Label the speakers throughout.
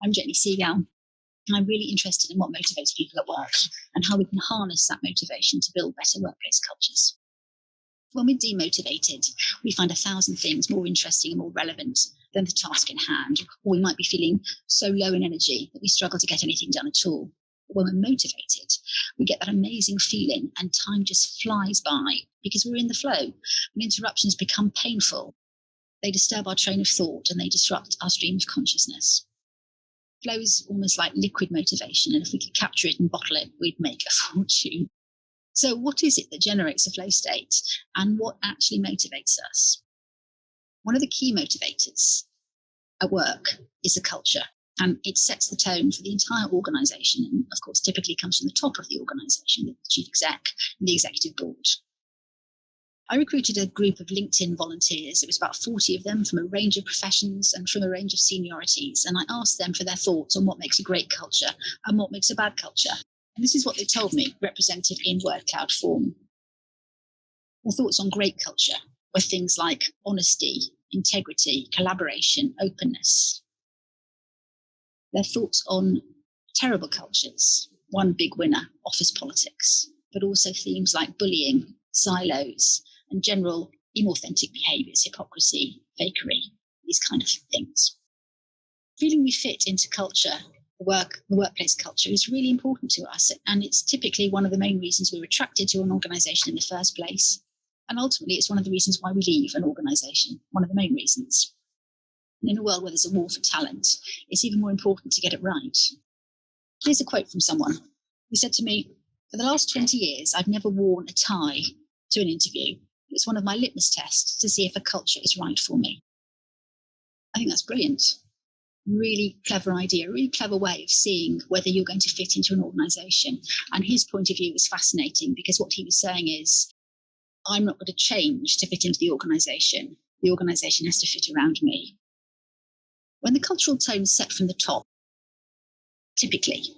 Speaker 1: I'm Segal, and I'm really interested in what motivates people at work and how we can harness that motivation to build better workplace cultures. When we're demotivated, we find 1,000 things more interesting and more relevant than the task in hand, or we might be feeling so low in energy that we struggle to get anything done at all. But when we're motivated, we get that amazing feeling and time just flies by because we're in the flow. When interruptions become painful, they disturb our train of thought and they disrupt our stream of consciousness. Flow is almost like liquid motivation, and if we could capture it and bottle it, we'd make a fortune. So what is it that generates a flow state, and what actually motivates us? One of the key motivators at work is the culture, and it sets the tone for the entire organisation, and of course typically comes from the top of the organisation, the chief exec and the executive board. I recruited a group of LinkedIn volunteers. It was about 40 of them from a range of professions and from a range of seniorities. And I asked them for their thoughts on what makes a great culture and what makes a bad culture. And this is what they told me, represented in word cloud form. Their thoughts on great culture were things like honesty, integrity, collaboration, openness. Their thoughts on terrible cultures, one big winner, office politics, but also themes like bullying, silos, and general inauthentic behaviours, hypocrisy, fakery, these kind of things. Feeling we fit into culture, the workplace culture, is really important to us, and it's typically one of the main reasons we're attracted to an organisation in the first place. And ultimately, it's one of the reasons why we leave an organisation, one of the main reasons. And in a world where there's a war for talent, it's even more important to get it right. Here's a quote from someone who said to me, "For the last 20 years, I've never worn a tie to an interview. It's one of my litmus tests to see if a culture is right for me." I think that's brilliant. Really clever idea, really clever way of seeing whether you're going to fit into an organisation. And his point of view was fascinating because what he was saying is, I'm not going to change to fit into the organisation. The organisation has to fit around me. When the cultural tone is set from the top, typically,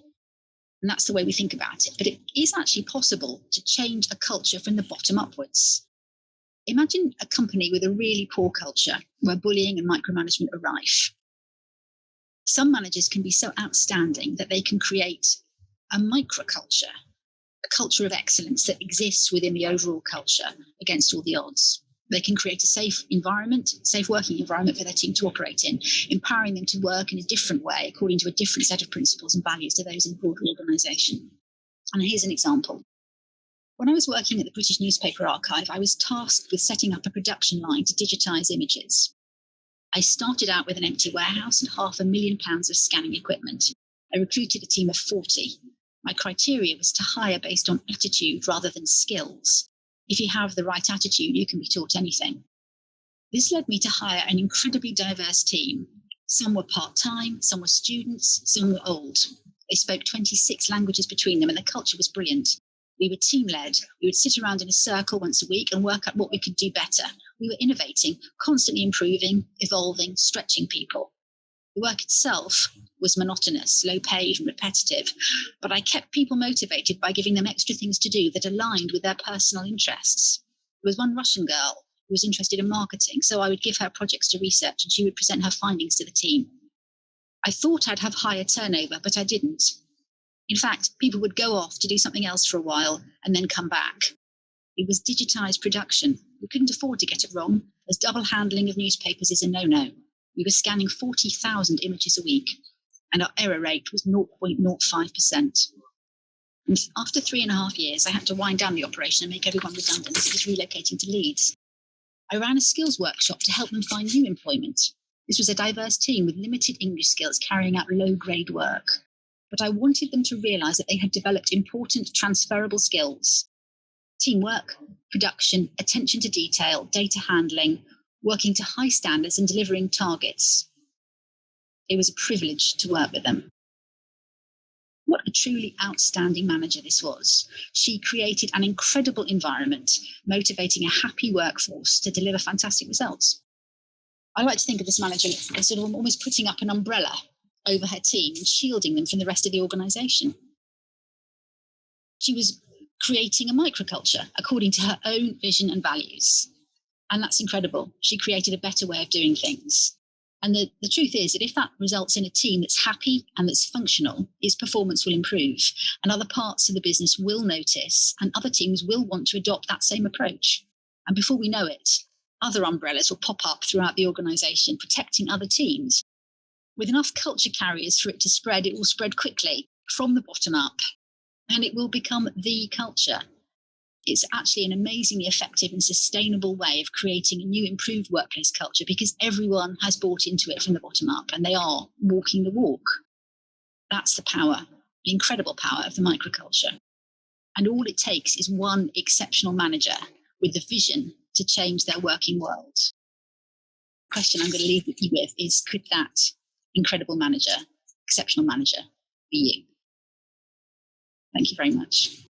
Speaker 1: and that's the way we think about it, but it is actually possible to change a culture from the bottom upwards. Imagine a company with a really poor culture where bullying and micromanagement are rife. Some managers can be so outstanding that they can create a microculture, a culture of excellence that exists within the overall culture against all the odds. They can create a safe working environment for their team to operate in, empowering them to work in a different way according to a different set of principles and values to those in the broader organisation. And here's an example. When I was working at the British Newspaper Archive, I was tasked with setting up a production line to digitise images. I started out with an empty warehouse and £500,000 of scanning equipment. I recruited a team of 40. My criteria was to hire based on attitude rather than skills. If you have the right attitude, you can be taught anything. This led me to hire an incredibly diverse team. Some were part-time, some were students, some were old. They spoke 26 languages between them, and the culture was brilliant. We were team-led. We would sit around in a circle once a week and work out what we could do better. We were innovating, constantly improving, evolving, stretching people. The work itself was monotonous, low-paid and repetitive, but I kept people motivated by giving them extra things to do that aligned with their personal interests. There was one Russian girl who was interested in marketing, so I would give her projects to research and she would present her findings to the team. I thought I'd have higher turnover, but I didn't. In fact, people would go off to do something else for a while and then come back. It was digitised production. We couldn't afford to get it wrong, as double handling of newspapers is a no-no. We were scanning 40,000 images a week, and our error rate was 0.05%. And after 3.5 years, I had to wind down the operation and make everyone redundant as it was relocating to Leeds. I ran a skills workshop to help them find new employment. This was a diverse team with limited English skills carrying out low-grade work. But I wanted them to realise that they had developed important transferable skills: teamwork, production, attention to detail, data handling, working to high standards and delivering targets. It was a privilege to work with them. What a truly outstanding manager this was. She created an incredible environment, motivating a happy workforce to deliver fantastic results. I like to think of this manager as sort of almost putting up an umbrella over her team and shielding them from the rest of the organisation. She was creating a microculture according to her own vision and values. And that's incredible. She created a better way of doing things. And the truth is that if that results in a team that's happy and that's functional, its performance will improve, and other parts of the business will notice, and other teams will want to adopt that same approach. And before we know it, other umbrellas will pop up throughout the organisation, protecting other teams. With enough culture carriers for it to spread, it will spread quickly from the bottom up, and it will become the culture. It's actually an amazingly effective and sustainable way of creating a new improved workplace culture because everyone has bought into it from the bottom up and they are walking the walk. That's the power, the incredible power of the microculture. And all it takes is one exceptional manager with the vision to change their working world. The question I'm going to leave you with is, could that incredible manager, exceptional manager, be you? Thank you very much.